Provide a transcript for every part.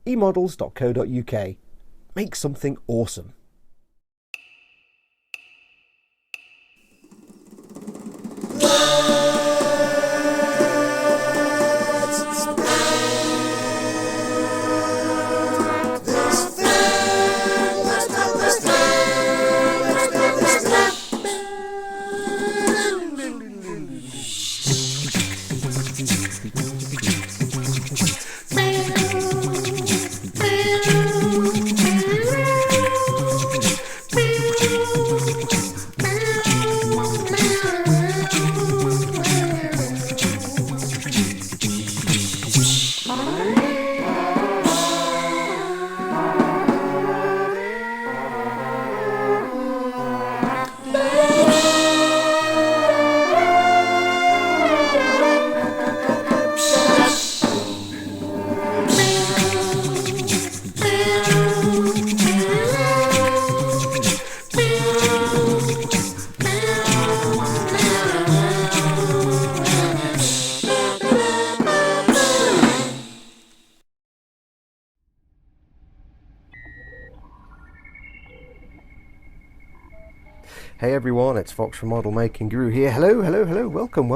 emodels.co.uk. Make something awesome. Hey everyone, it's Foxx from Model Making Guru here. Hello, hello, hello, welcome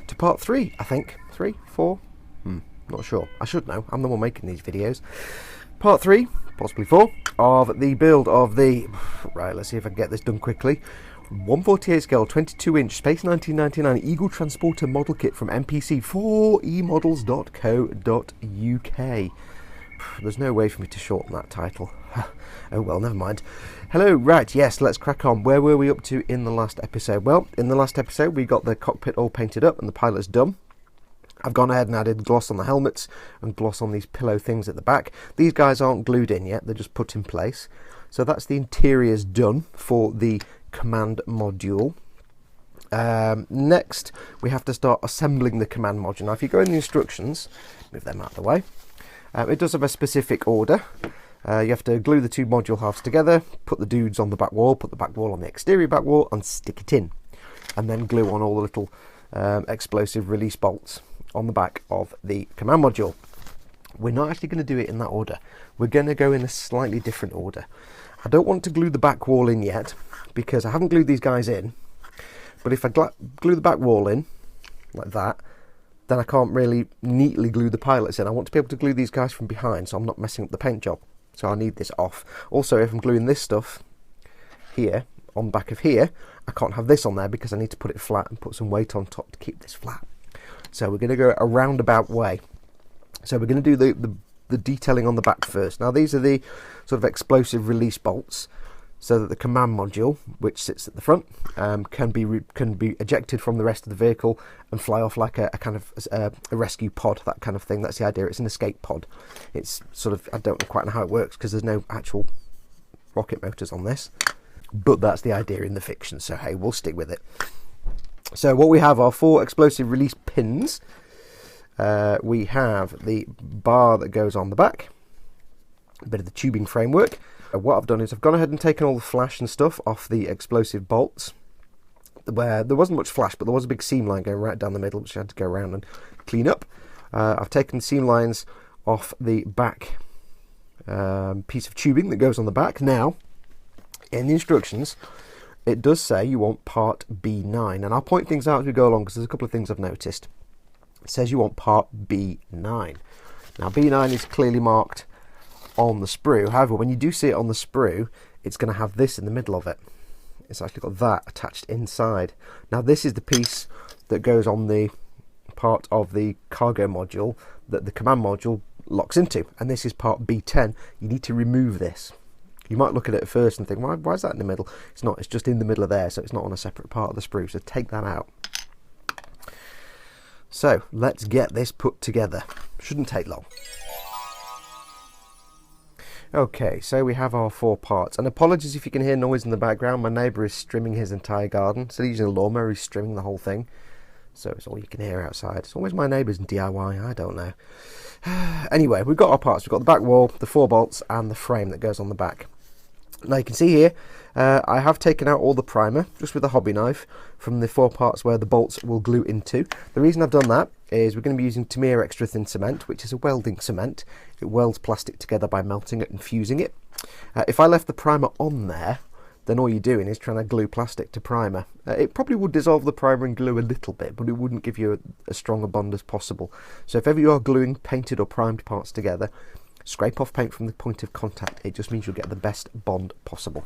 to part 3, I think. 3, 4? Not sure. I should know, I'm the one making these videos. Part 3, possibly 4, of the build of the... Right, let's see if I can get this done quickly. 148 scale, 22 inch, Space 1999 Eagle Transporter model kit from MPC for emodels.co.uk. There's no way for me to shorten that title. Oh well, never mind. Hello, right, yes, let's crack on. Where were we up to in the last episode? Well, in the last episode we got the cockpit all painted up and the pilot's done. I've gone ahead and added gloss on the helmets and gloss on these pillow things at the back. These guys aren't glued in yet, they're just put in place. So that's the interiors done for the command module. Next, we have to start assembling the command module. Now, if you go in the instructions, move them out of the way. It does have a specific order. You have to glue the two module halves together, put the dudes on the back wall, put the back wall on the exterior back wall, and stick it in. And then glue on all the little explosive release bolts on the back of the command module. We're not actually going to do it in that order. We're going to go in a slightly different order. I don't want to glue the back wall in yet, because I haven't glued these guys in. But if I glue the back wall in, like that, then I can't really neatly glue the pilots in. I want to be able to glue these guys from behind, so I'm not messing up the paint job. So I need this off. Also, if I'm gluing this stuff here, on the back of here, I can't have this on there because I need to put it flat and put some weight on top to keep this flat. So we're going to go a roundabout way. So we're going to do the detailing on the back first. Now these are the sort of explosive release bolts, so that the command module, which sits at the front, can be ejected from the rest of the vehicle and fly off like a kind of a rescue pod, that kind of thing. That's the idea. It's an escape pod. It's sort of, I don't quite know how it works because there's no actual rocket motors on this, but that's the idea in the fiction. So hey, we'll stick with it. So what we have are 4 explosive release pins. We have the bar that goes on the back, a bit of the tubing framework. What I've done is I've gone ahead and taken all the flash and stuff off the explosive bolts, where there wasn't much flash, but there was a big seam line going right down the middle, which I had to go around and clean up. I've taken the seam lines off the back piece of tubing that goes on the back. Now, in the instructions, it does say you want part B9, and I'll point things out as we go along because there's a couple of things I've noticed. It says you want part B9. Now, B9 is clearly marked on the sprue. However, when you do see it on the sprue, it's going to have this in the middle of it. It's actually got that attached inside. Now this is the piece that goes on the part of the cargo module that the command module locks into, and this is part B10. You need to remove this. You might look at it at first and think, why is that in the middle? It's not, it's just in the middle of there, so it's not on a separate part of the sprue, so take that out. So let's get this put together. Shouldn't take long. Okay, so we have our 4 parts, and apologies if you can hear noise in the background. My neighbour is trimming his entire garden, so he's using a lawnmower, he's trimming the whole thing, so it's all you can hear outside. It's always my neighbour's DIY, I don't know. Anyway, we've got our parts. We've got the back wall, the 4 bolts, and the frame that goes on the back. Now you can see here, I have taken out all the primer, just with a hobby knife, from the 4 parts where the bolts will glue into. The reason I've done that is we're going to be using Tamiya extra thin cement, which is a welding cement. It welds plastic together by melting it and fusing it. If I left the primer on there, then all you're doing is trying to glue plastic to primer. It probably would dissolve the primer and glue a little bit, but it wouldn't give you a strong a bond as possible. So if ever you are gluing painted or primed parts together, scrape off paint from the point of contact. It just means you'll get the best bond possible.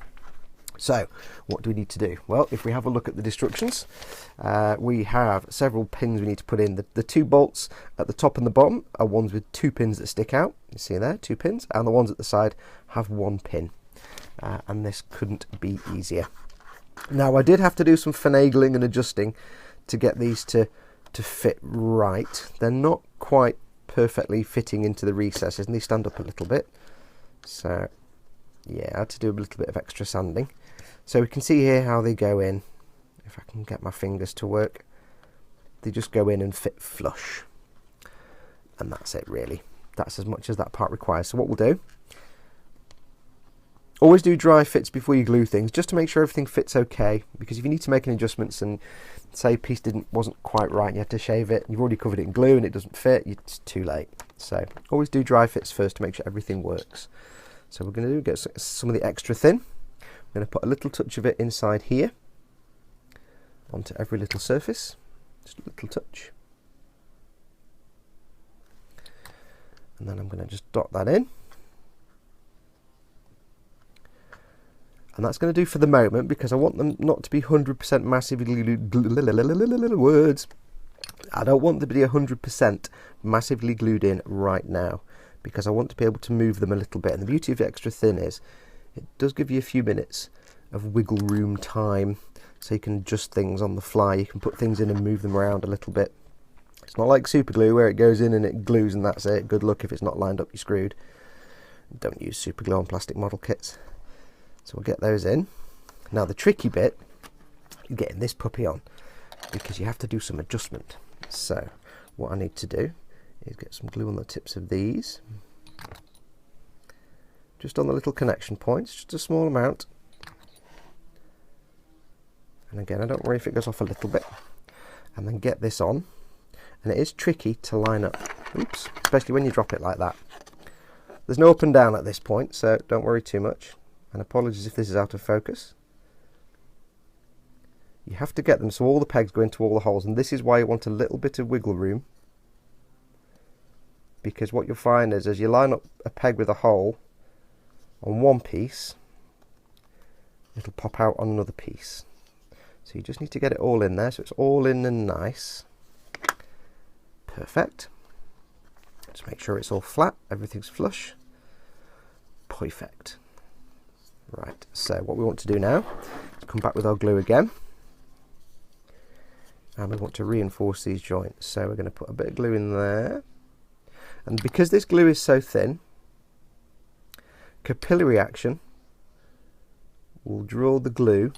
So, what do we need to do? Well, if we have a look at the instructions, we have several pins we need to put in. The 2 bolts at the top and the bottom are ones with 2 pins that stick out. You see there, 2 pins, and the ones at the side have 1 pin. And this couldn't be easier. Now, I did have to do some finagling and adjusting to get these to fit right. They're not quite perfectly fitting into the recesses, and they stand up a little bit. So, yeah, I had to do a little bit of extra sanding. So we can see here how they go in. If I can get my fingers to work, they just go in and fit flush. And that's it, really. That's as much as that part requires. So what we'll do, always do dry fits before you glue things, just to make sure everything fits okay. Because if you need to make any adjustments and say a piece wasn't quite right and you had to shave it, you've already covered it in glue and it doesn't fit, it's too late. So always do dry fits first to make sure everything works. So we're going to get some of the extra thin. I'm going to put a little touch of it inside here onto every little surface, just a little touch. And then I'm going to just dot that in. And that's going to do for the moment, because I want them not to be 100% massively words. I don't want them to be 100% massively glued in right now, because I want to be able to move them a little bit. And the beauty of extra thin is it does give you a few minutes of wiggle room time, so you can adjust things on the fly. You can put things in and move them around a little bit. It's not like super glue where it goes in and it glues and that's it. Good luck if it's not lined up, you're screwed. Don't use super glue on plastic model kits. So we'll get those in. Now the tricky bit is getting this puppy on, because you have to do some adjustment. So what I need to do is get some glue on the tips of these, just on the little connection points, just a small amount. And again, I don't worry if it goes off a little bit. And then get this on. And it is tricky to line up, oops, especially when you drop it like that. There's no up and down at this point, so don't worry too much. And apologies if this is out of focus. You have to get them so all the pegs go into all the holes, and this is why you want a little bit of wiggle room. Because what you'll find is, as you line up a peg with a hole on one piece, it'll pop out on another piece. So you just need to get it all in there, so it's all in and nice. Perfect. Just make sure it's all flat, everything's flush. Perfect. Right, so what we want to do now is come back with our glue again. And we want to reinforce these joints. So we're going to put a bit of glue in there. And because this glue is so thin, capillary action will draw the glue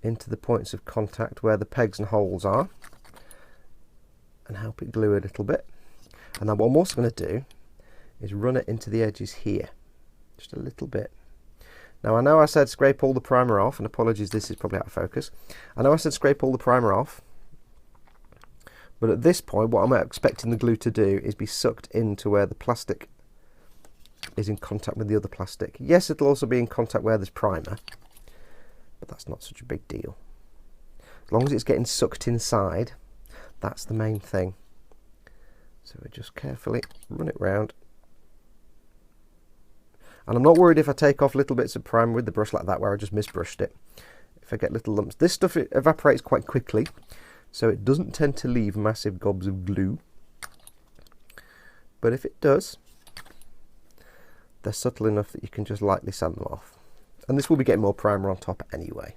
into the points of contact where the pegs and holes are and help it glue a little bit. And then what I'm also going to do is run it into the edges here, just a little bit. Now I know I said scrape all the primer off, and apologies, this is probably out of focus. I know I said scrape all the primer off, but at this point what I'm expecting the glue to do is be sucked into where the plastic is in contact with the other plastic. Yes, it'll also be in contact where there's primer, but that's not such a big deal. As long as it's getting sucked inside, that's the main thing. So we just carefully run it round. And I'm not worried if I take off little bits of primer with the brush like that, where I just misbrushed it. If I get little lumps. This stuff, it evaporates quite quickly, so it doesn't tend to leave massive gobs of glue. But if it does, they're subtle enough that you can just lightly sand them off. And this will be getting more primer on top anyway.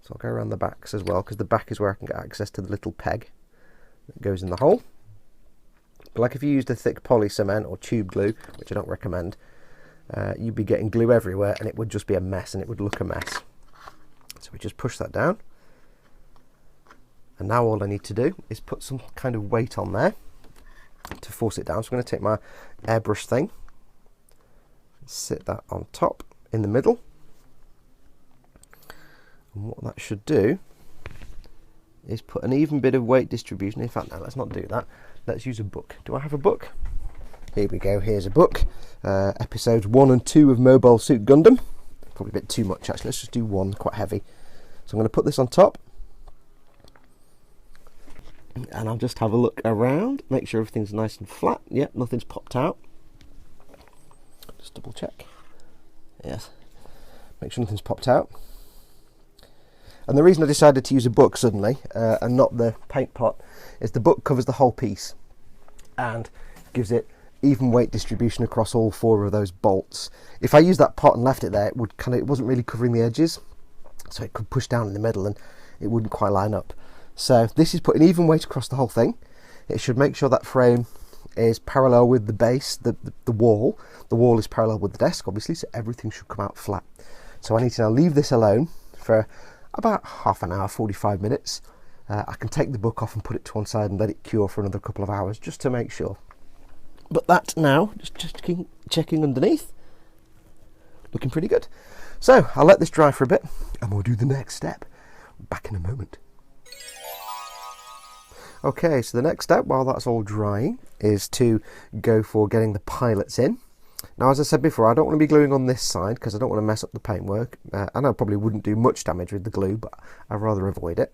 So I'll go around the backs as well, because the back is where I can get access to the little peg that goes in the hole. But like if you used a thick poly cement or tube glue, which I don't recommend, you'd be getting glue everywhere and it would just be a mess, and it would look a mess. So we just push that down. And now all I need to do is put some kind of weight on there to force it down. So I'm going to take my airbrush thing, sit that on top in the middle. And what that should do is put an even bit of weight distribution. In fact, no, let's not do that. Let's use a book. Do I have a book? Here we go. Here's a book. Episodes 1 and 2 of Mobile Suit Gundam. Probably a bit too much, actually. Let's just do 1, quite heavy. So I'm going to put this on top. And I'll just have a look around. Make sure everything's nice and flat. Yep, nothing's popped out. Just double check. Yes. Make sure nothing's popped out. And the reason I decided to use a book suddenly, and not the paint pot, is the book covers the whole piece and gives it even weight distribution across all 4 of those bolts. If I used that pot and left it there, it wasn't really covering the edges, so it could push down in the middle and it wouldn't quite line up. So this is putting even weight across the whole thing. It should make sure that frame is parallel with the base, the wall. The wall is parallel with the desk, obviously, so everything should come out flat. So I need to now leave this alone for about half an hour, 45 minutes. I can take the book off and put it to one side and let it cure for another couple of hours just to make sure. But that now, just checking underneath, looking pretty good. So I'll let this dry for a bit and we'll do the next step. Back in a moment. Okay, so the next step, while that's all drying, is to go for getting the pilots in. Now, as I said before, I don't want to be gluing on this side because I don't want to mess up the paintwork. And I probably wouldn't do much damage with the glue, but I'd rather avoid it.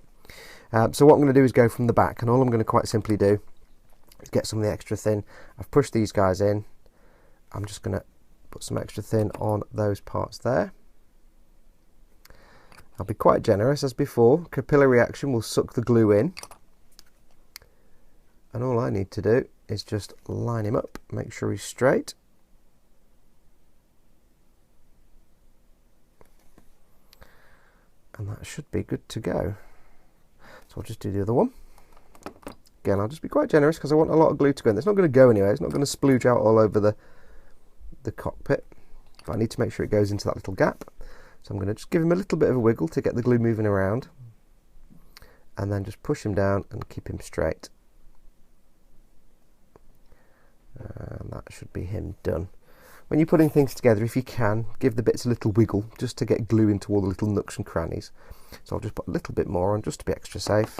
So what I'm going to do is go from the back, and all I'm going to quite simply do is get some of the extra thin. I've pushed these guys in. I'm just going to put some extra thin on those parts there. I'll be quite generous as before. Capillary action will suck the glue in. And all I need to do is just line him up, make sure he's straight. And that should be good to go. So I'll just do the other one. Again, I'll just be quite generous because I want a lot of glue to go in. It's not going to go anywhere. It's not going to splooge out all over the cockpit. But I need to make sure it goes into that little gap. So I'm going to just give him a little bit of a wiggle to get the glue moving around. And then just push him down and keep him straight. And that should be him done. When you're putting things together, if you can, give the bits a little wiggle just to get glue into all the little nooks and crannies. So I'll just put a little bit more on just to be extra safe.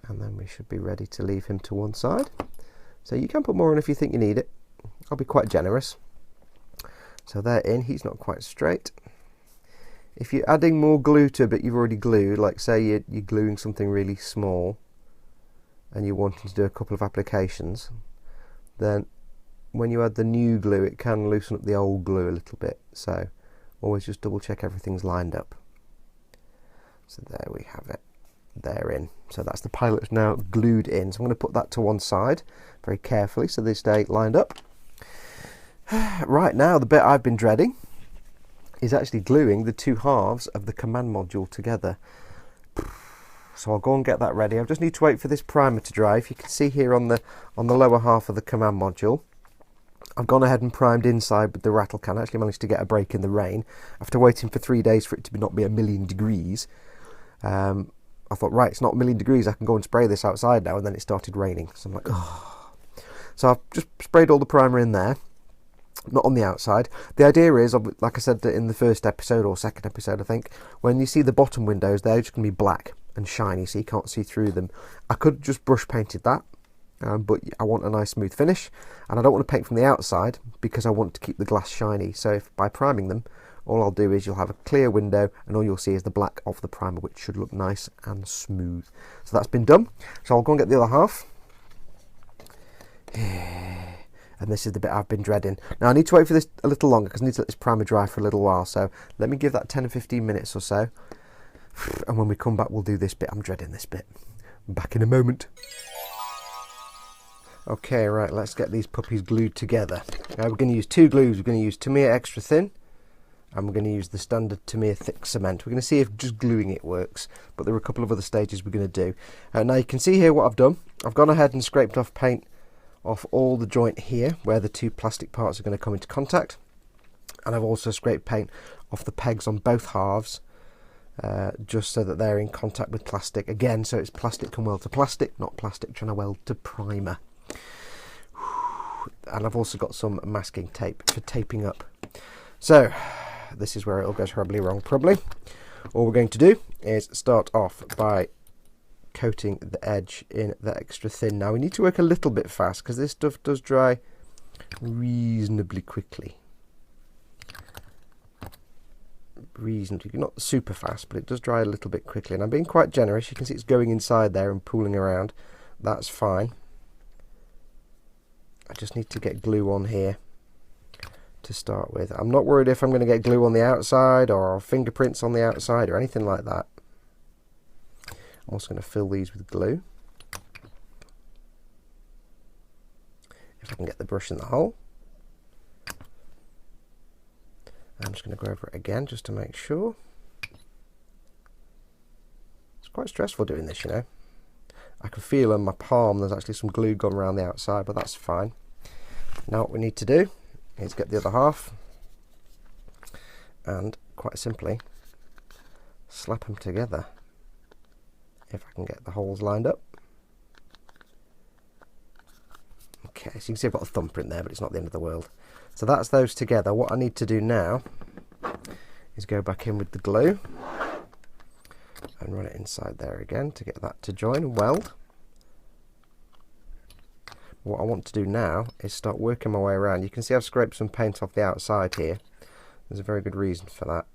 And then we should be ready to leave him to one side. So you can put more on if you think you need it. I'll be quite generous. So they're in, he's not quite straight. If you're adding more glue to a bit you've already glued, like say you're gluing something really small, and you're wanting to do a couple of applications, then when you add the new glue it can loosen up the old glue a little bit, so always just double check everything's lined up. So there we have it, they're in. So that's the pilots now glued in, so I'm going to put that to one side very carefully so they stay lined up. Right, now the bit I've been dreading is actually gluing the 2 halves of the command module together. So I'll go and get that ready. I just need to wait for this primer to dry. If you can see here on the lower half of the command module, I've gone ahead and primed inside with the rattle can. I actually managed to get a break in the rain after waiting for 3 days for it to not be 1,000,000 degrees. I thought, right, it's not 1,000,000 degrees, I can go and spray this outside now, and then it started raining. So I'm like, oh. So I've just sprayed all the primer in there, not on the outside. The idea is, like I said in the first episode or second episode, I think, when you see the bottom windows, they're just going to be black and shiny, so you can't see through them. I could just brush painted that, but I want a nice smooth finish, and I don't want to paint from the outside because I want to keep the glass shiny. So if by priming them, all I'll do is you'll have a clear window and all you'll see is the black of the primer, which should look nice and smooth. So that's been done. So I'll go and get the other half. And this is the bit I've been dreading. Now I need to wait for this a little longer because I need to let this primer dry for a little while. So let me give that 10 or 15 minutes or so. And when we come back, we'll do this bit. I'm dreading this bit. Back in a moment. Okay, right, let's get these puppies glued together. Now we're going to use 2 glues. We're going to use Tamiya Extra Thin, and we're going to use the standard Tamiya Thick Cement. We're going to see if just gluing it works, but there are a couple of other stages we're going to do. Now you can see here what I've done. I've gone ahead and scraped off paint off all the joint here, where the 2 plastic parts are going to come into contact. And I've also scraped paint off the pegs on both halves, just so that they're in contact with plastic again, so it's plastic can weld to plastic, not plastic trying to weld to primer. And I've also got some masking tape for taping up. So this is where it all goes horribly wrong probably. All we're going to do is start off by coating the edge in that extra thin. Now we need to work a little bit fast because this stuff does dry reasonably quickly. Reasonably, not super fast, but it does dry a little bit quickly, and I'm being quite generous. You can see it's going inside there and pooling around. That's fine. I just need to get glue on here to start with. I'm not worried if I'm going to get glue on the outside or fingerprints on the outside or anything like that. I'm also going to fill these with glue. If I can get the brush in the hole. I'm just going to go over it again just to make sure. It's quite stressful doing this, you know. I can feel on my palm there's actually some glue gone around the outside, but that's fine. Now what we need to do is get the other half and quite simply slap them together. If I can get the holes lined up. Okay, so you can see I've got a thumbprint there, but it's not the end of the world. So that's those together. What I need to do now is go back in with the glue and run it inside there again to get that to join and weld. What I want to do now is start working my way around. You can see I've scraped some paint off the outside here. There's a very good reason for that.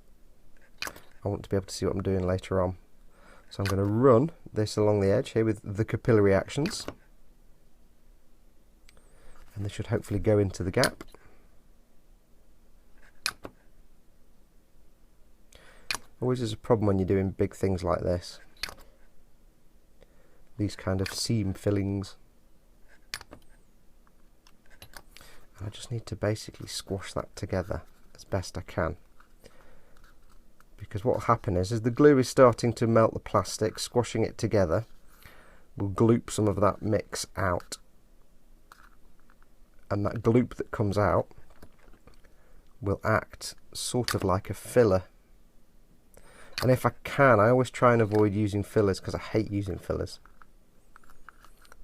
I want to be able to see what I'm doing later on. So I'm going to run this along the edge here with the capillary actions. And this should hopefully go into the gap. Always is a problem when you're doing big things like this. These kind of seam fillings. And I just need to basically squash that together as best I can. Because what will happen is, as the glue is starting to melt the plastic, squashing it together will gloop some of that mix out. And that gloop that comes out will act sort of like a filler. And if I can, I always try and avoid using fillers because I hate using fillers.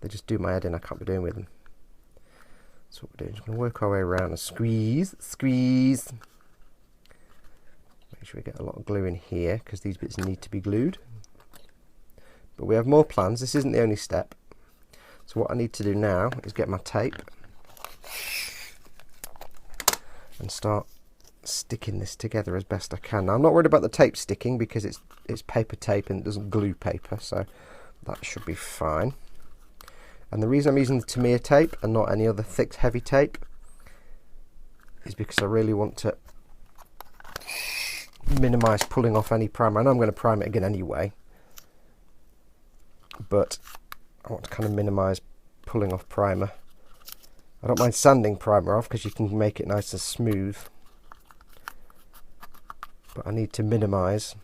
They just do my head in. I can't be doing with them. So what we're doing is we're going to work our way around and squeeze, squeeze. Make sure we get a lot of glue in here because these bits need to be glued. But we have more plans. This isn't the only step. So what I need to do now is get my tape and start sticking this together as best I can. Now I'm not worried about the tape sticking because it's paper tape and it doesn't glue paper, so that should be fine. And the reason I'm using the Tamiya tape and not any other thick heavy tape is because I really want to minimise pulling off any primer. I know I'm going to prime it again anyway, but I want to kind of minimise pulling off primer. I don't mind sanding primer off because you can make it nice and smooth, but I need to minimise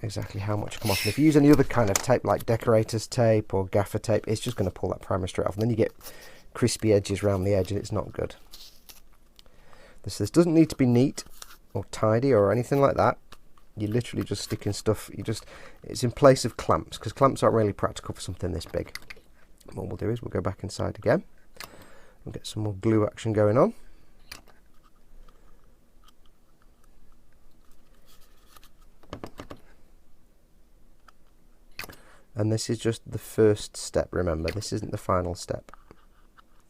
exactly how much come off. And if you use any other kind of tape like decorator's tape or gaffer tape, it's just going to pull that primer straight off, and then you get crispy edges around the edge and it's not good. This doesn't need to be neat or tidy or anything like that. You're literally just sticking stuff, it's in place of clamps, because clamps aren't really practical for something this big. And what we'll do is we'll go back inside again and get some more glue action going on. And this is just the first step, remember, this isn't the final step.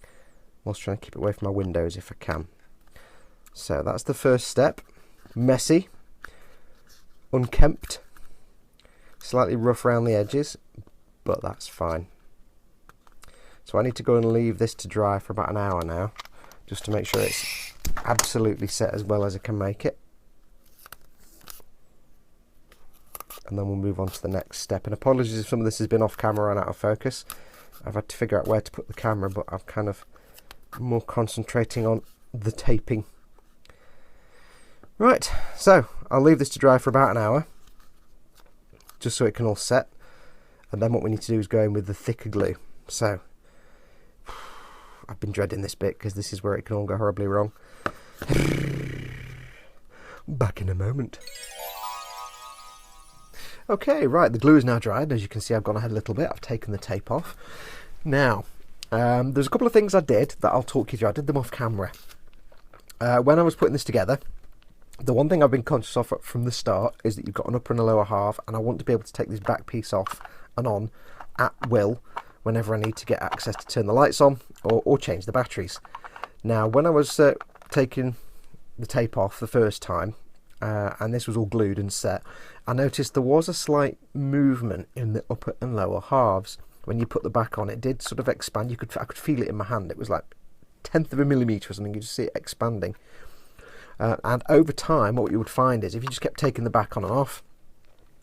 I'm also trying to keep it away from my windows if I can. So that's the first step. Messy, unkempt, slightly rough around the edges, but that's fine. So I need to go and leave this to dry for about an hour now, just to make sure it's absolutely set as well as I can make it. And then we'll move on to the next step. And apologies if some of this has been off camera and out of focus. I've had to figure out where to put the camera, but I'm kind of more concentrating on the taping. Right, so I'll leave this to dry for about an hour, just so it can all set. And then what we need to do is go in with the thicker glue. So I've been dreading this bit because this is where it can all go horribly wrong. Back in a moment. Okay, right, the glue is now dried. As you can see, I've gone ahead a little bit. I've taken the tape off. Now, there's a couple of things I did that I'll talk you through. I did them off camera. When I was putting this together, The one thing I've been conscious of from the start is that you've got an upper and a lower half, and I want to be able to take this back piece off and on at will whenever I need to get access to turn the lights on or change the batteries. Now, when I was taking the tape off the first time, and this was all glued and set, I noticed there was a slight movement in the upper and lower halves. When you put the back on, it did sort of expand. I could feel it in my hand. It was like 1/10 of a millimetre or something. You just see it expanding. And over time, what you would find is if you just kept taking the back on and off,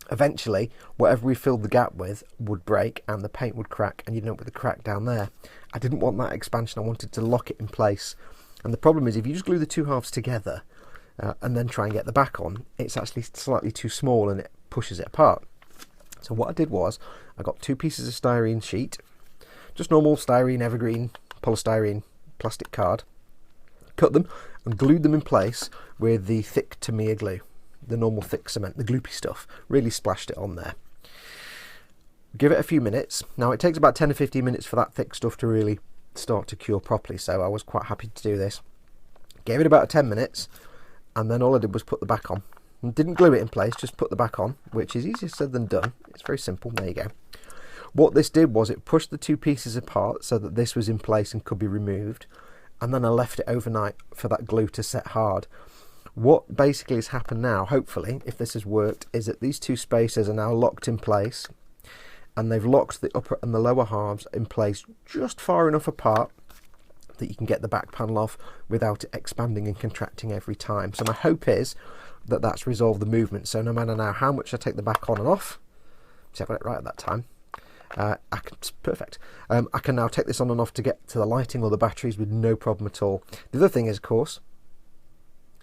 eventually, whatever we filled the gap with would break and the paint would crack, and you'd end up with a crack down there. I didn't want that expansion. I wanted to lock it in place. And the problem is, if you just glue the two halves together and then try and get the back on, it's actually slightly too small and it pushes it apart. So what I did was, I got 2 pieces of styrene sheet, just normal styrene, evergreen, polystyrene, plastic card, cut them and glued them in place with the thick Tamiya glue, the normal thick cement, the gloopy stuff. Really splashed it on there. Give it a few minutes. Now it takes about 10 or 15 minutes for that thick stuff to really start to cure properly, so I was quite happy to do this. Gave it about 10 minutes, and then all I did was put the back on. And didn't glue it in place, just put the back on, which is easier said than done. It's very simple. There you go. What this did was it pushed the 2 pieces apart so that this was in place and could be removed, and then I left it overnight for that glue to set hard. What basically has happened now, hopefully, if this has worked, is that these 2 spacers are now locked in place, and they've locked the upper and the lower halves in place just far enough apart that you can get the back panel off without it expanding and contracting every time. So my hope is that that's resolved the movement. So no matter now how much I take the back on and off, see, I got it right at that time. It's perfect. I can now take this on and off to get to the lighting or the batteries with no problem at all. The other thing is, of course,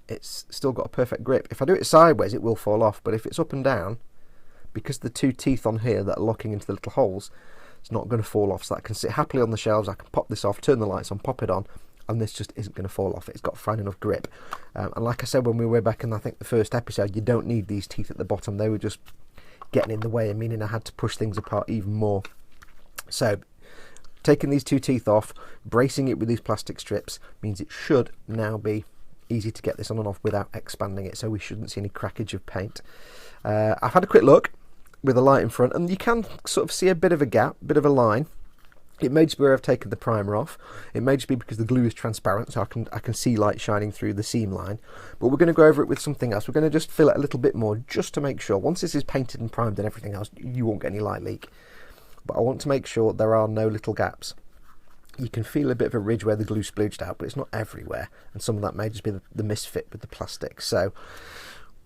it's still got a perfect grip. If I do it sideways, it will fall off, but if it's up and down, because the 2 teeth on here that are locking into the little holes, it's not going to fall off. So that can sit happily on the shelves. I can pop this off, turn the lights on, pop it on, and this just isn't going to fall off. It's got fine enough grip. And like I said when we were back in, I think, the first episode, you don't need these teeth at the bottom. They were just getting in the way, and meaning I had to push things apart even more. So taking these 2 teeth off, bracing it with these plastic strips, means it should now be easy to get this on and off without expanding it, so we shouldn't see any crackage of paint. I've had a quick look with a light in front, and you can sort of see a bit of a gap, a bit of a line. It may just be where I've taken the primer off. It may just be because the glue is transparent, so I can see light shining through the seam line. But we're going to go over it with something else. We're going to just fill it a little bit more, just to make sure. Once this is painted and primed and everything else, you won't get any light leak. But I want to make sure there are no little gaps. You can feel a bit of a ridge where the glue splooged out, but it's not everywhere. And some of that may just be the misfit with the plastic. So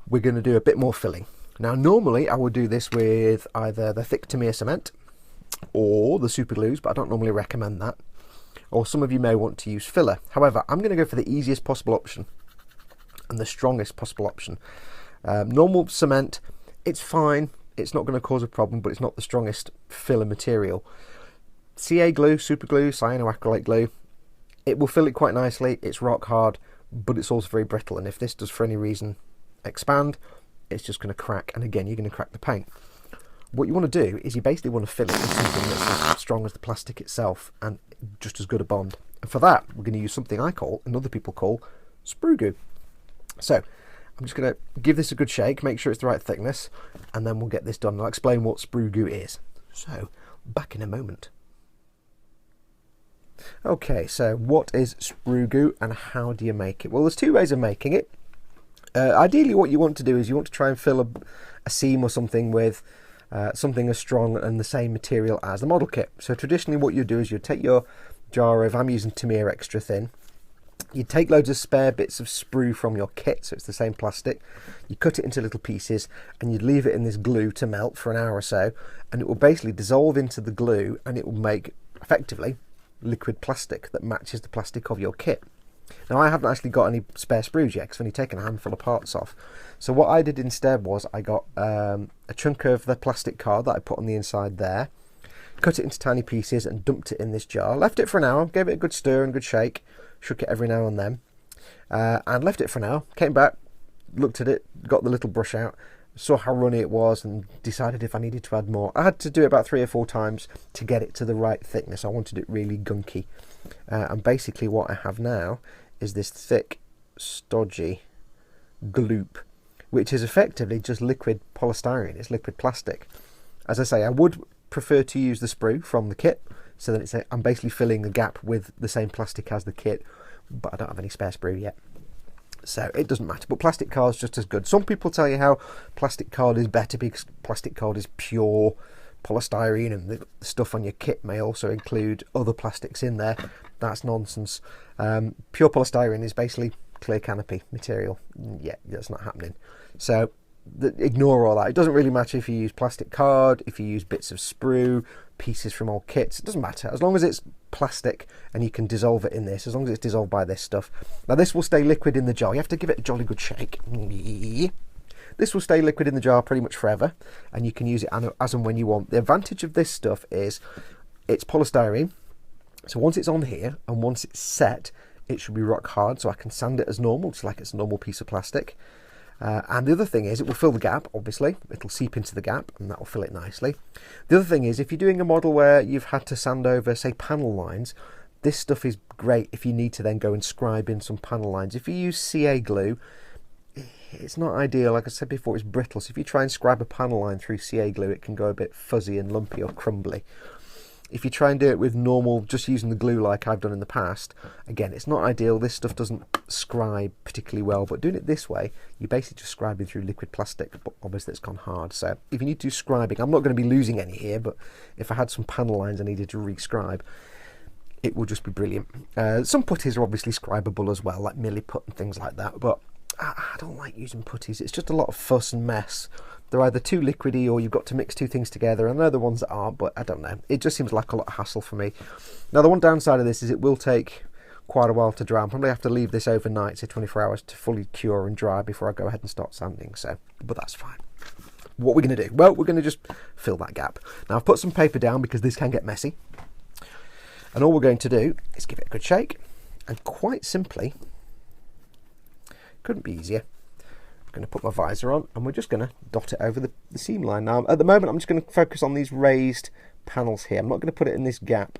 we're going to do a bit more filling. Now, normally I would do this with either the thick Tamiya cement or the super glues, but I don't normally recommend that. Or some of you may want to use filler. However, I'm going to go for the easiest possible option and the strongest possible option. Normal cement, it's fine. It's not going to cause a problem, but it's not the strongest filler material. CA glue, super glue, cyanoacrylate glue, it will fill it quite nicely. It's rock hard, but it's also very brittle. And if this does for any reason expand, it's just going to crack, and again, you're going to crack the paint. What you want to do is you basically want to fill it with something that's as strong as the plastic itself and just as good a bond. And for that, we're going to use something I call, and other people call, Sprue Goo. So I'm just going to give this a good shake, make sure it's the right thickness, and then we'll get this done. I'll explain what Sprue Goo is. So, back in a moment. Okay, so what is Sprue Goo and how do you make it? Well, there's 2 ways of making it. Ideally, what you want to do is you want to try and fill a seam or something with something as strong and the same material as the model kit. So traditionally what you do is you take your jar of, I'm using Tamiya extra thin, you take loads of spare bits of sprue from your kit, so it's the same plastic, you cut it into little pieces and you'd leave it in this glue to melt for an hour or so, and it will basically dissolve into the glue and it will make, effectively, liquid plastic that matches the plastic of your kit. Now, I haven't actually got any spare sprues yet because I've only taken a handful of parts off. So what I did instead was I got a chunk of the plastic card that I put on the inside there, cut it into tiny pieces and dumped it in this jar. Left it for an hour, gave it a good stir and good shake, shook it every now and then, and left it for an hour. Came back, looked at it, got the little brush out, saw how runny it was and decided if I needed to add more. I had to do it about 3 or 4 times to get it to the right thickness. I wanted it really gunky. And basically what I have now is this thick, stodgy gloop, which is effectively just liquid polystyrene. It's liquid plastic. As I say, I would prefer to use the sprue from the kit, so that I'm basically filling the gap with the same plastic as the kit, but I don't have any spare sprue yet, so it doesn't matter. But plastic card is just as good. Some people tell you how plastic card is better because plastic card is pure polystyrene, and the stuff on your kit may also include other plastics in there. That's nonsense. Pure polystyrene is basically clear canopy material. Yeah, that's not happening. So ignore all that. It doesn't really matter if you use plastic card, if you use bits of sprue, pieces from old kits. It doesn't matter as long as it's plastic and you can dissolve it in this, as long as it's dissolved by this stuff. Now this will stay liquid in the jar. You have to give it a jolly good shake. This will stay liquid in the jar pretty much forever, and you can use it as and when you want. The advantage of this stuff is it's polystyrene, so once it's on here and once it's set, it should be rock hard, so I can sand it as normal, just like it's a normal piece of plastic. And the other thing is it will fill the gap, obviously. It'll seep into the gap and that will fill it nicely. The other thing is if you're doing a model where you've had to sand over, say, panel lines, this stuff is great if you need to then go and scribe in some panel lines. If you use CA glue, it's not ideal. Like I said before, it's brittle, so if you try and scribe a panel line through CA glue, it can go a bit fuzzy and lumpy or crumbly. If you try and do it with normal, just using the glue like I've done in the past, again, it's not ideal. This stuff doesn't scribe particularly well, but doing it this way, you're basically just scribing through liquid plastic, but obviously it's gone hard. So if you need to do scribing, I'm not going to be losing any here, but if I had some panel lines I needed to re-scribe, it will just be brilliant. Some putties are obviously scribable as well, like milliput and things like that, but I don't like using putties. It's just a lot of fuss and mess. They're either too liquidy or you've got to mix two things together. I know the ones that aren't, but I don't know. It just seems like a lot of hassle for me. Now, the one downside of this is it will take quite a while to dry. I'll probably have to leave this overnight, say 24 hours, to fully cure and dry before I go ahead and start sanding. So, but that's fine. What we're going to do? Well, we're going to just fill that gap. Now, I've put some paper down because this can get messy. And all we're going to do is give it a good shake. And quite simply, couldn't be easier, I'm going to put my visor on and we're just going to dot it over the seam line. Now, at the moment, I'm just going to focus on these raised panels here. I'm not going to put it in this gap.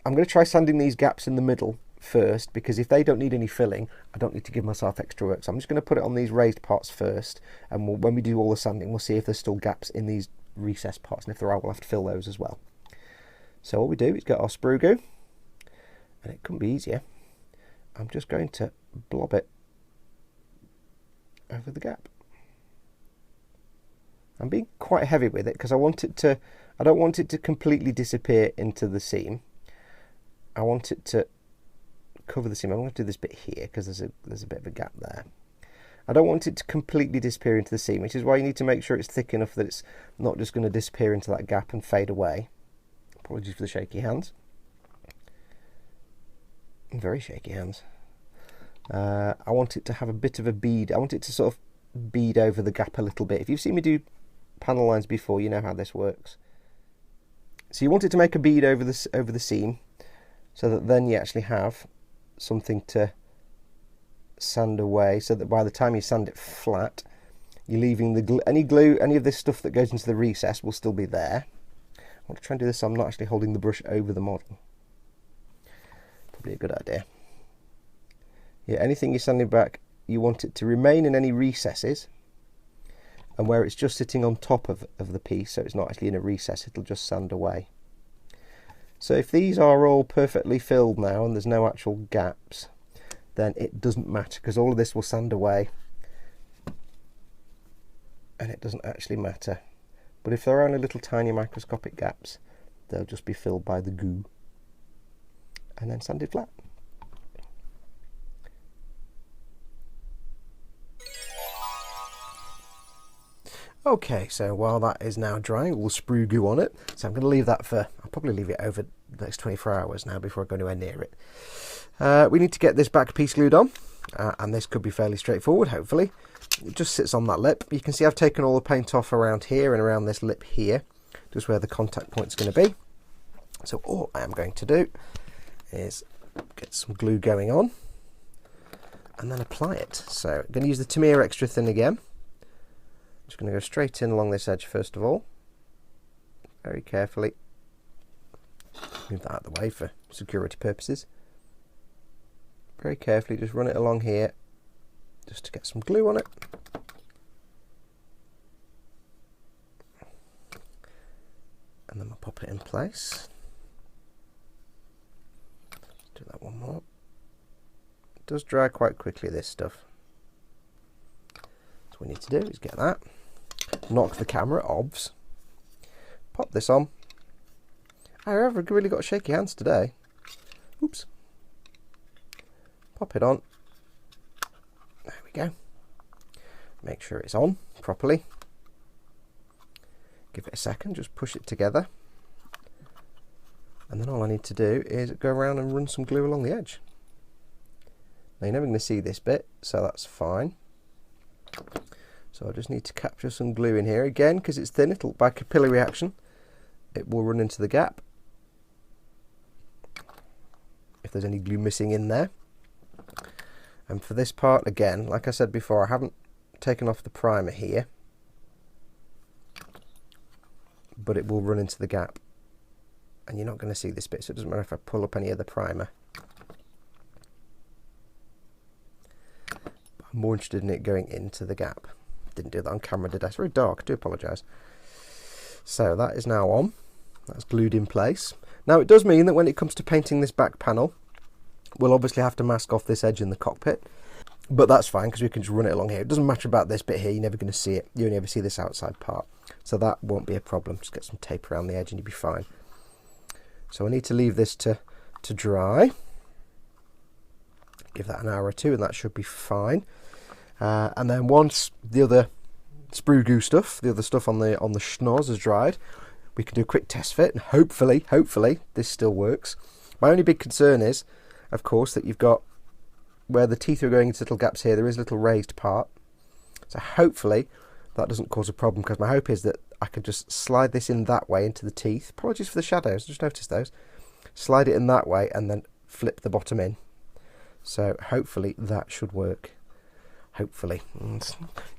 I'm going to try sanding these gaps in the middle first, because if they don't need any filling, I don't need to give myself extra work. So I'm just going to put it on these raised parts first, and when we do all the sanding, we'll see if there's still gaps in these recessed parts, and if there are, we'll have to fill those as well. So all we do is get our Sprue Goo, and it couldn't be easier. I'm just going to blob it over the gap. I'm being quite heavy with it because I don't want it to completely disappear into the seam. I want it to cover the seam. I'm going to do this bit here because there's a bit of a gap there. I don't want it to completely disappear into the seam, which is why you need to make sure it's thick enough that it's not just going to disappear into that gap and fade away. Apologies for the shaky hands. Very shaky hands. I want it to have a bit of a bead. I want it to sort of bead over the gap a little bit. If you've seen me do panel lines before, you know how this works. So you want it to make a bead over the seam, so that then you actually have something to sand away, so that by the time you sand it flat, you're leaving the any of this stuff that goes into the recess will still be there. I want to try and do this so I'm not actually holding the brush over the model. Probably a good idea. Yeah, anything you're sanding back, you want it to remain in any recesses, and where it's just sitting on top of the piece, so it's not actually in a recess, it'll just sand away. So if these are all perfectly filled now and there's no actual gaps, then it doesn't matter, because all of this will sand away and it doesn't actually matter. But if there are only little tiny microscopic gaps, they'll just be filled by the goo and then sanded flat. Okay, so while that is now drying, all the Sprue Goo on it, so I'm going to leave that for, I'll probably leave it over the next 24 hours now before I go anywhere near it. We need to get this back piece glued on, and this could be fairly straightforward, hopefully. It just sits on that lip. You can see I've taken all the paint off around here and around this lip here, just where the contact point's going to be. So all I am going to do is get some glue going on, and then apply it. So I'm going to use the Tamiya Extra Thin again. Just going to go straight in along this edge first of all, very carefully. Move that out of the way for security purposes. Very carefully, just run it along here just to get some glue on it. And then we'll pop it in place. Do that one more. It does dry quite quickly, this stuff. So what we need to do is get that, knock the camera, obvs, pop this on. I've really got shaky hands today. Oops. Pop it on. There we go. Make sure it's on properly. Give it a second, just push it together. And then all I need to do is go around and run some glue along the edge. Now you're never going to see this bit, so that's fine. So I just need to capture some glue in here again, because it's thin, it'll, by capillary action, it will run into the gap. If there's any glue missing in there. And for this part, again, like I said before, I haven't taken off the primer here, but it will run into the gap. And you're not going to see this bit, so it doesn't matter if I pull up any of the primer. But I'm more interested in it going into the gap. Didn't do that on camera, did I? It's very dark, I do apologise. So that is now on. That's glued in place. Now it does mean that when it comes to painting this back panel, we'll obviously have to mask off this edge in the cockpit. But that's fine, because we can just run it along here. It doesn't matter about this bit here, you're never going to see it. You only ever see this outside part. So that won't be a problem. Just get some tape around the edge and you'll be fine. So I need to leave this to dry. Give that an hour or two and that should be fine. And then once the other Sprue Goo stuff, the other stuff on the schnoz has dried, we can do a quick test fit and hopefully this still works. My only big concern is, of course, that you've got where the teeth are going into little gaps here, there is a little raised part. So hopefully that doesn't cause a problem, because my hope is that I can just slide this in that way into the teeth. Apologies for the shadows, I just noticed those. Slide it in that way and then flip the bottom in. So hopefully that should work. Hopefully.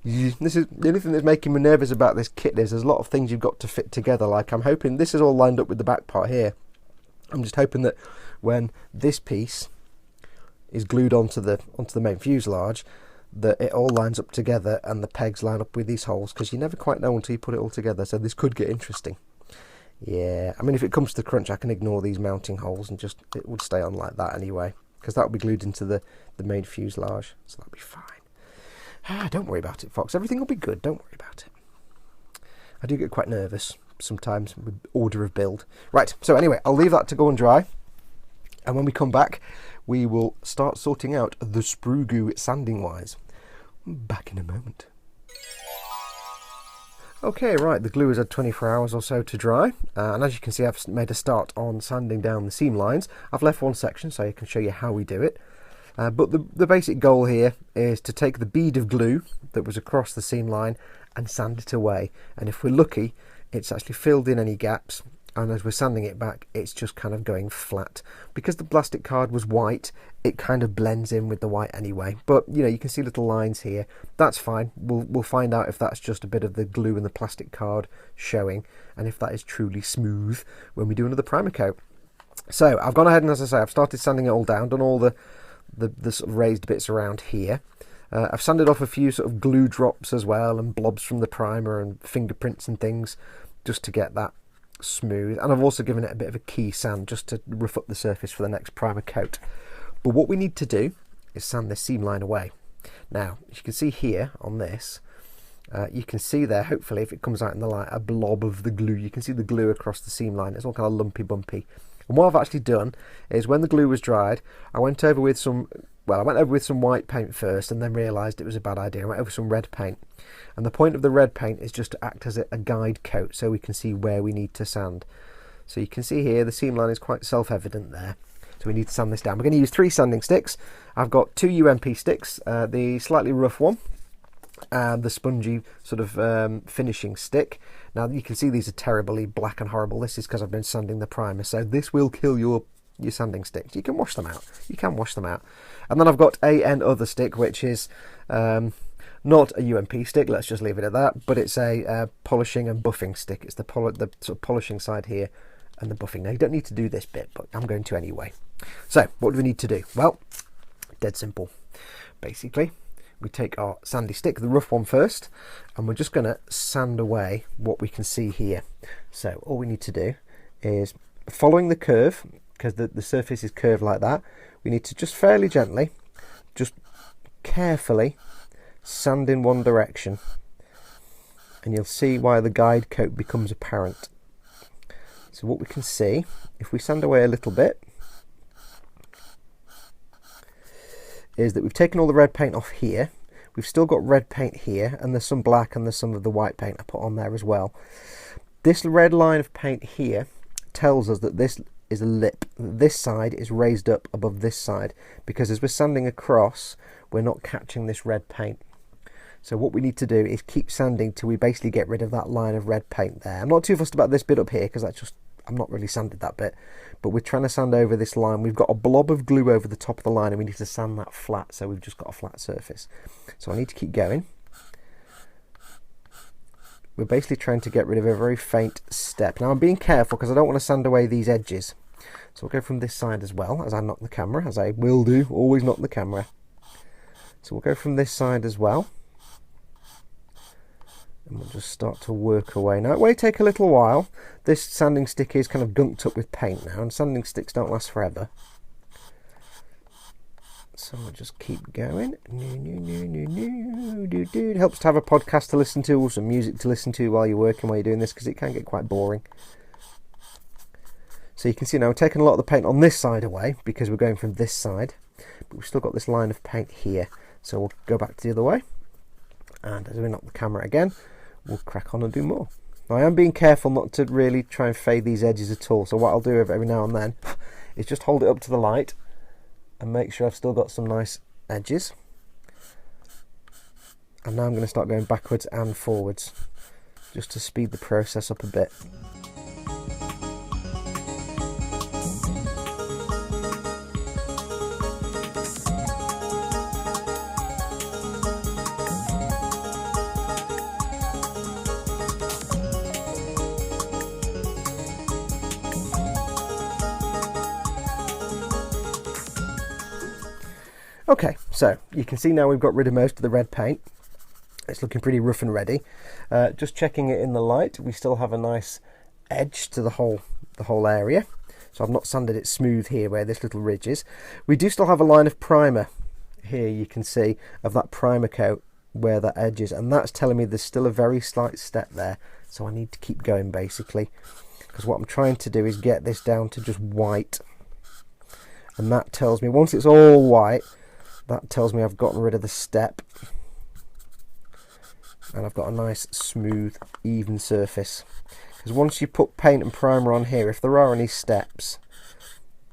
This is the only thing that's making me nervous about this kit is there's a lot of things you've got to fit together. Like I'm hoping this is all lined up with the back part here. I'm just hoping that when this piece is glued onto the main fuselage, that it all lines up together and the pegs line up with these holes, because you never quite know until you put it all together. So this could get interesting. Yeah, I mean, if it comes to the crunch, I can ignore these mounting holes and just it would stay on like that anyway, because that would be glued into the main fuselage, so that'll be fine. Don't worry about it, Fox. Everything will be good. Don't worry about it. I do get quite nervous sometimes with order of build. Right, so anyway, I'll leave that to go and dry. And when we come back, we will start sorting out the Sprue Goo sanding wise. Back in a moment. Okay, right, the glue has had 24 hours or so to dry. And as you can see, I've made a start on sanding down the seam lines. I've left one section so I can show you how we do it. But the basic goal here is to take the bead of glue that was across the seam line and sand it away. And if we're lucky, it's actually filled in any gaps. And as we're sanding it back, it's just kind of going flat. Because the plastic card was white, it kind of blends in with the white anyway. But, you know, you can see little lines here. That's fine. We'll find out if that's just a bit of the glue in the plastic card showing, and if that is truly smooth when we do another primer coat. So I've gone ahead and, as I say, I've started sanding it all down, done all the sort of raised bits around here. I've sanded off a few sort of glue drops as well, and blobs from the primer and fingerprints and things, just to get that smooth. And I've also given it a bit of a key sand just to rough up the surface for the next primer coat. But what we need to do is sand this seam line away. Now, as you can see here on this, you can see there, hopefully if it comes out in the light, a blob of the glue. You can see the glue across the seam line. It's all kind of lumpy bumpy. And what I've actually done is, when the glue was dried, I went over with some white paint first, and then realised it was a bad idea. I went over some red paint. And the point of the red paint is just to act as a guide coat, so we can see where we need to sand. So you can see here the seam line is quite self-evident there. So we need to sand this down. We're going to use 3 sanding sticks. I've got 2 UMP sticks, the slightly rough one, and the spongy sort of finishing stick. Now you can see these are terribly black and horrible. This is because I've been sanding the primer, so this will kill your sanding sticks. You can wash them out. You can wash them out. And then I've got an other stick, which is not a UMP stick, let's just leave it at that, but it's a polishing and buffing stick. It's the sort of polishing side here and the buffing. Now you don't need to do this bit, but I'm going to anyway. So what do we need to do? Well, dead simple. Basically, we take our sandy stick, the rough one first, and we're just going to sand away what we can see here. So all we need to do is, following the curve, because the surface is curved like that, we need to just fairly gently, just carefully sand in one direction, and you'll see why the guide coat becomes apparent. So what we can see, if we sand away a little bit, is that we've taken all the red paint off here. We've still got red paint here, and there's some black and there's some of the white paint I put on there as well. This red line of paint here tells us that this is a lip. This side is raised up above this side, because as we're sanding across, we're not catching this red paint. So what we need to do is keep sanding till we basically get rid of that line of red paint there. I'm not too fussed about this bit up here, because that's just, I'm not really sanded that bit, but we're trying to sand over this line. We've got a blob of glue over the top of the line, and we need to sand that flat, so we've just got a flat surface. So I need to keep going. We're basically trying to get rid of a very faint step. Now I'm being careful because I don't want to sand away these edges. So we'll go from this side as well, as I knock the camera, as I will do, always knock the camera. So we'll go from this side as well. And we'll just start to work away. Now it may take a little while. This sanding stick is kind of gunked up with paint now, and sanding sticks don't last forever. So we'll just keep going. It helps to have a podcast to listen to, or some music to listen to while you're working, while you're doing this, because it can get quite boring. So you can see now we're taking a lot of the paint on this side away, because we're going from this side, but we've still got this line of paint here. So we'll go back to the other way, and as we knock the camera again, we'll crack on and do more. Now I am being careful not to really try and fade these edges at all, so what I'll do every now and then is just hold it up to the light and make sure I've still got some nice edges. And now I'm going to start going backwards and forwards, just to speed the process up a bit. Okay, so you can see now we've got rid of most of the red paint. It's looking pretty rough and ready. Just checking it in the light, we still have a nice edge to the whole area. So I've not sanded it smooth here where this little ridge is. We do still have a line of primer here, you can see, of that primer coat where that edge is, and that's telling me there's still a very slight step there. So I need to keep going basically, because what I'm trying to do is get this down to just white. And that tells me, once it's all white, that tells me I've gotten rid of the step, and I've got a nice smooth even surface. Because once you put paint and primer on here, if there are any steps,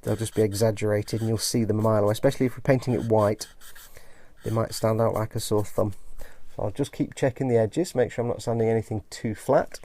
they'll just be exaggerated and you'll see them a mile away. Especially if we're painting it white, they might stand out like a sore thumb. So I'll just keep checking the edges, make sure I'm not sanding anything too flat.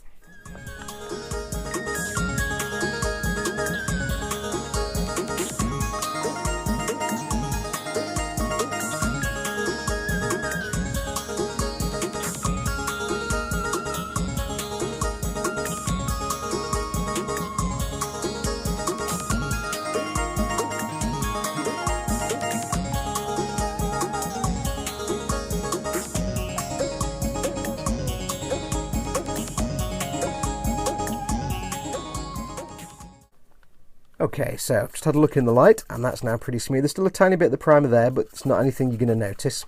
Okay, so I've just had a look in the light, and that's now pretty smooth. There's still a tiny bit of the primer there, but it's not anything you're going to notice.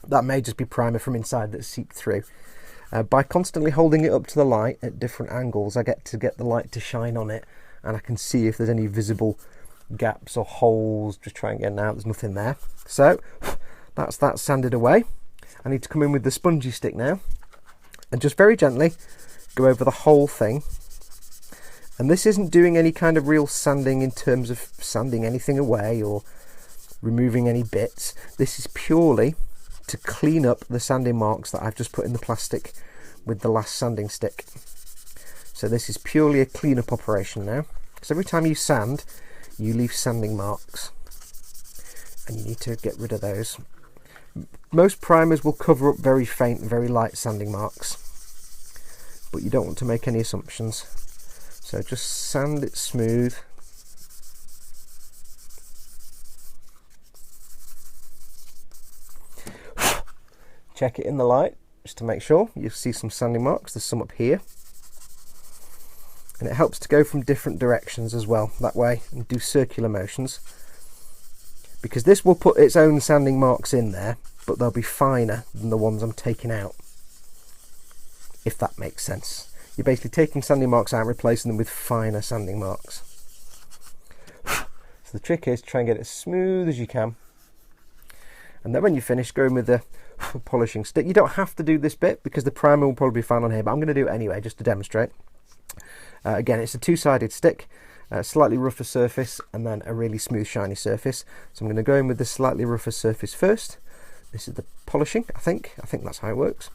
That may just be primer from inside that's seeped through. By constantly holding it up to the light at different angles, I get to get the light to shine on it, and I can see if there's any visible gaps or holes. Just try and get it out, there's nothing there. So that's that sanded away. I need to come in with the spongy stick now, and just very gently go over the whole thing. And this isn't doing any kind of real sanding in terms of sanding anything away or removing any bits. This is purely to clean up the sanding marks that I've just put in the plastic with the last sanding stick. So this is purely a clean-up operation now. Because every time you sand, you leave sanding marks, and you need to get rid of those. Most primers will cover up very faint and very light sanding marks, but you don't want to make any assumptions. So just sand it smooth. check it in the light just to make sure. You'll see some sanding marks. There's some up here. And it helps to go from different directions as well, that way, and do circular motions. Because this will put its own sanding marks in there, but they'll be finer than the ones I'm taking out. If that makes sense. You're basically taking sanding marks out and replacing them with finer sanding marks. So the trick is to try and get it as smooth as you can. And then when you finish, go in with the polishing stick. You don't have to do this bit because the primer will probably be fine on here, but I'm going to do it anyway just to demonstrate. Again, it's a two-sided stick, slightly rougher surface and then a really smooth shiny surface. So I'm going to go in with the slightly rougher surface first. This is the polishing, I think that's how it works.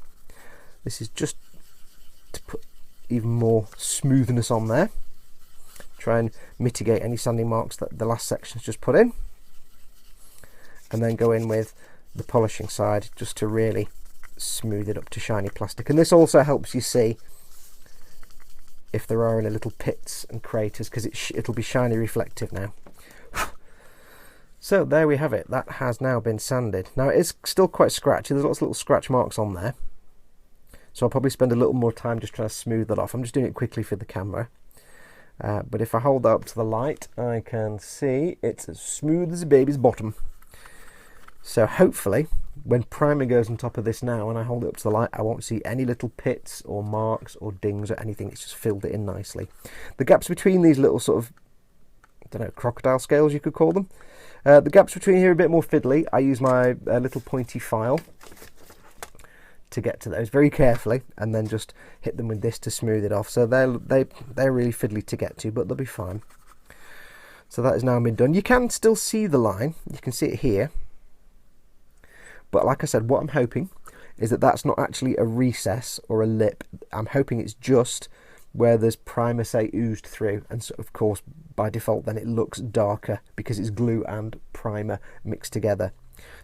This is just to put even more smoothness on there. Try and mitigate any sanding marks that the last section's just put in. And then go in with the polishing side just to really smooth it up to shiny plastic. And this also helps you see if there are any little pits and craters, because it'll be shiny reflective now. So there we have it. That has now been sanded. Now it is still quite scratchy. There's lots of little scratch marks on there. So I'll probably spend a little more time just trying to smooth that off. I'm just doing it quickly for the camera. But if I hold that up to the light, I can see it's as smooth as a baby's bottom. So hopefully, when primer goes on top of this now, and I hold it up to the light, I won't see any little pits or marks or dings or anything. It's just filled it in nicely. The gaps between these little sort of, I don't know, crocodile scales you could call them. The gaps between here are a bit more fiddly. I use my little pointy file to get to those very carefully, and then just hit them with this to smooth it off. So they're really fiddly to get to, but they'll be fine. So that has now been done. You can still see the line. You can see it here. But like I said, what I'm hoping is that that's not actually a recess or a lip. I'm hoping it's just where there's primer, say, oozed through. And so, of course, by default, then it looks darker because it's glue and primer mixed together.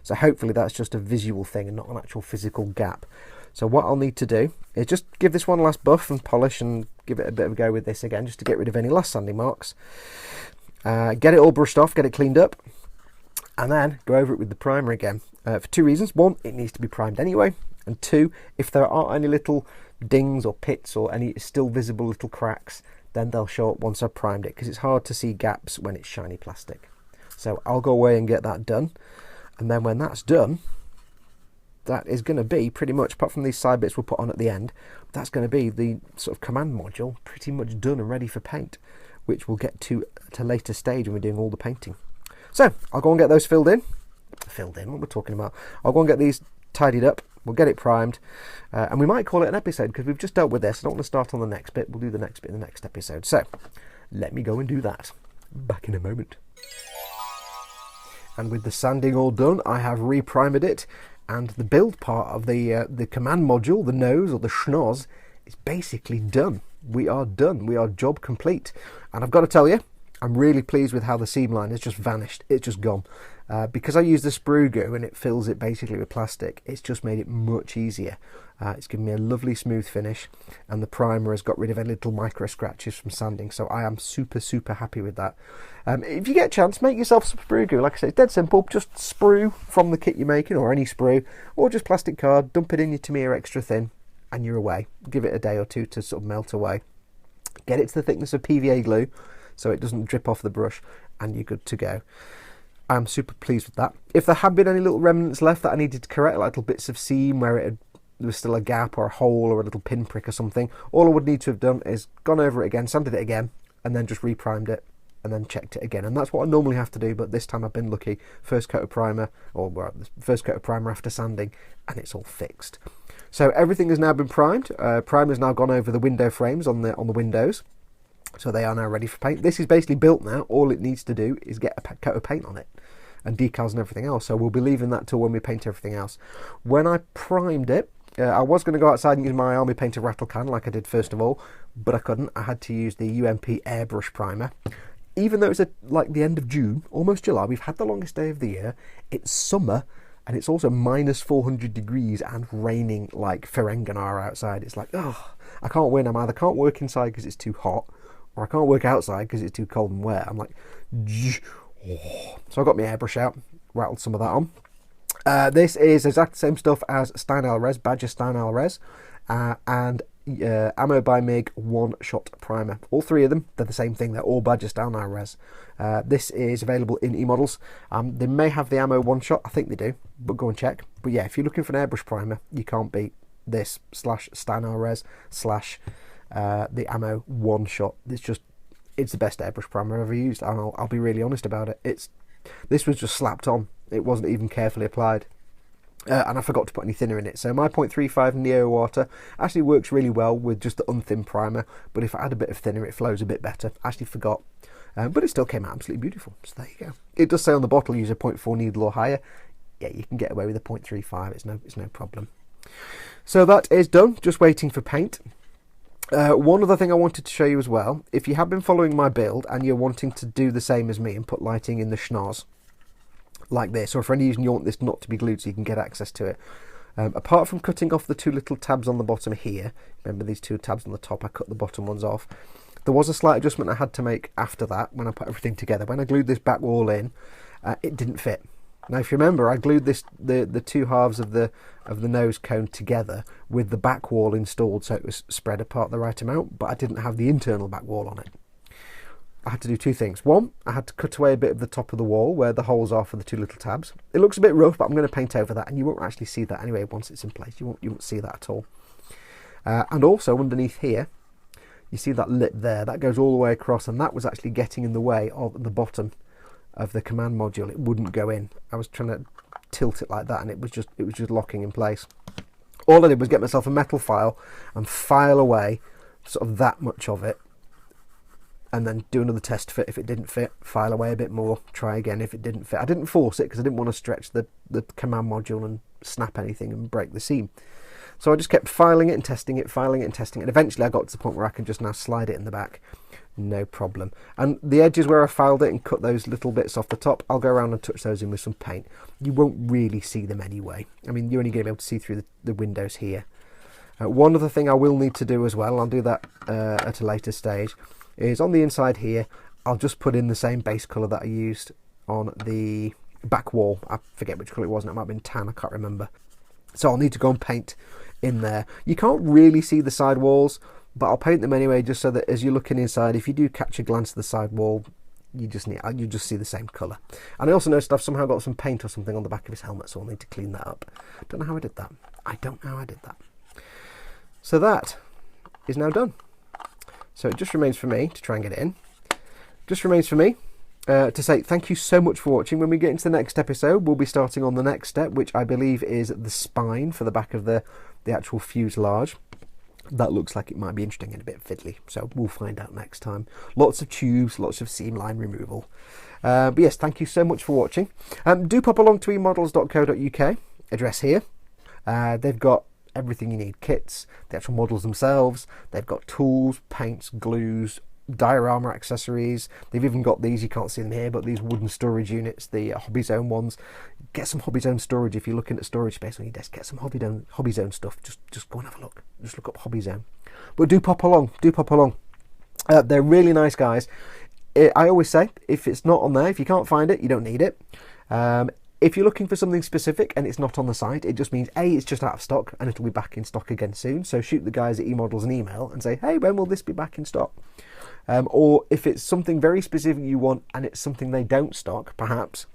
So hopefully that's just a visual thing and not an actual physical gap. So what I'll need to do is just give this one last buff and polish and give it a bit of a go with this again, just to get rid of any last sanding marks. Get it all brushed off, get it cleaned up, and then go over it with the primer again. For two reasons. One, it needs to be primed anyway. And two, if there are any little dings or pits or any still visible little cracks, then they'll show up once I've primed it, because it's hard to see gaps when it's shiny plastic. So I'll go away and get that done. And then when that's done, that is going to be pretty much, apart from these side bits we'll put on at the end, that's going to be the sort of command module pretty much done and ready for paint, which we'll get to at a later stage when we're doing all the painting. So I'll go and get those filled in, what we're talking about. I'll go and get these tidied up, we'll get it primed, and we might call it an episode because we've just dealt with this. I don't want to start on the next bit. We'll do the next bit in the next episode. So let me go and do that. Back in a moment. And with the sanding all done, I have reprimed it, and the build part of the command module, the nose or the schnoz, is basically done. We are done. We are job complete. And I've got to tell you, I'm really pleased with how the seam line has just vanished. It's just gone. Because I use the Sprue Goo and it fills it basically with plastic, it's just made it much easier. It's given me a lovely smooth finish, and the primer has got rid of any little micro scratches from sanding, so I am super happy with that. If you get a chance, make yourself some Sprue Goo. Like I said, it's dead simple. Just sprue from the kit you're making, or any sprue, or just plastic card, dump it in your Tamiya extra thin, and you're away. Give it a day or two to sort of melt away. Get it to the thickness of PVA glue so it doesn't drip off the brush, and you're good to go. I'm super pleased with that. If there had been any little remnants left that I needed to correct, like little bits of seam where there was still a gap or a hole or a little pinprick or something, all I would need to have done is gone over it again, sanded it again, and then just reprimed it and then checked it again. And that's what I normally have to do, but this time I've been lucky. First coat of primer, or well, first coat of primer after sanding, and it's all fixed. So everything has now been primed. Primer's now gone over the window frames on the windows, so they are now ready for paint. This is basically built now. All it needs to do is get a coat of paint on it, and decals and everything else. So we'll be leaving that till when we paint everything else. When I primed it, I was going to go outside and use my Army Painter rattle can like I did first of all, but I couldn't. I had to use the UMP airbrush primer. Even though it's like the end of June, almost July, we've had the longest day of the year. It's summer, and it's also minus 400 degrees and raining like Ferenginar outside. It's like, oh, I can't win. I either can't work inside because it's too hot, or I can't work outside because it's too cold and wet. I'm like, so I got my airbrush out, rattled some of that on, This is exactly the same stuff as Steinal Res, Badger Steinal Res, and Ammo by MiG one-shot primer. All three of them, they're the same thing. They're all Badger Steinal Res. This is available in e-models. They may have the ammo one-shot. I think they do, but go and check. But yeah, if you're looking for an airbrush primer, you can't beat this / Steinal Res / the ammo one-shot. It's the best airbrush primer I've ever used, and I'll be really honest about it. This was just slapped on. It wasn't even carefully applied. And I forgot to put any thinner in it. So my 0.35 Neo Water actually works really well with just the unthin primer, but if I add a bit of thinner, it flows a bit better. I actually forgot. But it still came out absolutely beautiful. So there you go. It does say on the bottle, use a 0.4 needle or higher. Yeah, you can get away with a 0.35. It's no problem. So that is done. Just waiting for paint. One other thing I wanted to show you as well, if you have been following my build and you're wanting to do the same as me and put lighting in the schnoz like this, or for any reason you want this not to be glued so you can get access to it, apart from cutting off the two little tabs on the bottom here, remember these two tabs on the top, I cut the bottom ones off. There was a slight adjustment I had to make after that when I put everything together. When I glued this back wall in, it didn't fit. Now, if you remember, I glued the two halves of the nose cone together with the back wall installed so it was spread apart the right amount, but I didn't have the internal back wall on it. I had to do two things. One, I had to cut away a bit of the top of the wall where the holes are for the two little tabs. It looks a bit rough, but I'm going to paint over that, and you won't actually see that anyway once it's in place. You won't see that at all. And also underneath here, you see that lip there, that goes all the way across, and that was actually getting in the way of the bottom of the command module. It wouldn't go in. I was trying to tilt it like that, and it was just locking in place. All I did was get myself a metal file and file away sort of that much of it, and then do another test fit. If it didn't fit, file away a bit more, try again. If it didn't fit, I didn't force it because I didn't want to stretch the command module and snap anything and break the seam. So I just kept filing it and testing it, filing it and testing it, and eventually I got to the point where I can just now slide it in the back, no problem. And the edges where I filed it and cut those little bits off the top, I'll go around and touch those in with some paint. You won't really see them anyway. I mean, you're only going to be able to see through the windows here. One other thing I will need to do as well, I'll do that at a later stage, is on the inside here, I'll just put in the same base colour that I used on the back wall. I forget which colour it was, and it might have been tan, I can't remember. So I'll need to go and paint in there. You can't really see the side walls, but I'll paint them anyway, just so that as you're looking inside, if you do catch a glance at the side wall, you just see the same colour. And I also noticed I've somehow got some paint or something on the back of his helmet, so I'll need to clean that up. Don't know how I did that. I don't know how I did that. So that is now done. So it just remains for me to try and get it in. Just remains for me to say thank you so much for watching. When we get into the next episode, we'll be starting on the next step, which I believe is the spine for the back of the actual fuselage. That looks like it might be interesting and a bit fiddly, so we'll find out next time. Lots of tubes, lots of seam line removal. But yes, thank you so much for watching. Do pop along to emodels.co.uk, address here. They've got everything you need, kits, the actual models themselves. They've got tools, paints, glues, diorama accessories. They've even got these, you can't see them here, but these wooden storage units, the Hobby Zone ones. Get some Hobby Zone storage. If you're looking at storage space on your desk, get some Hobby Zone stuff. Just go and have a look. Just look up Hobby Zone. But do pop along. They're really nice guys. I always say, if it's not on there, if you can't find it, you don't need it. If you're looking for something specific and it's not on the site, it just means A, it's just out of stock and it'll be back in stock again soon. So shoot the guys at eModels an email and say, hey, when will this be back in stock? Or if it's something very specific you want and it's something they don't stock, perhaps,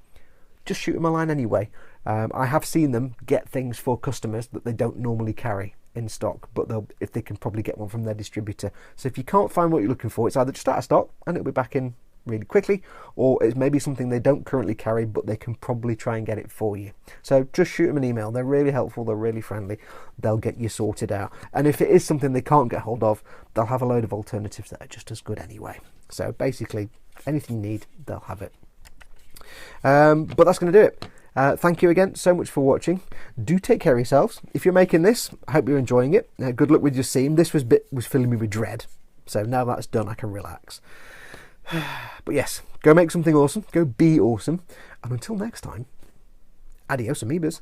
just shoot them a line anyway. I have seen them get things for customers that they don't normally carry in stock, but if they can probably get one from their distributor. So if you can't find what you're looking for, it's either just out of stock and it'll be back in really quickly, or it's maybe something they don't currently carry but they can probably try and get it for you. So just shoot them an email. They're really helpful, they're really friendly, they'll get you sorted out. And if it is something they can't get hold of, they'll have a load of alternatives that are just as good anyway. So basically anything you need, they'll have it. But that's going to do it. Thank you again so much for watching. Do take care of yourselves. If you're making this, I hope you're enjoying it. Good luck with your seam. This was filling me with dread, so now that's done, I can relax. But yes, go make something awesome, go be awesome, and until next time, adios amoebas.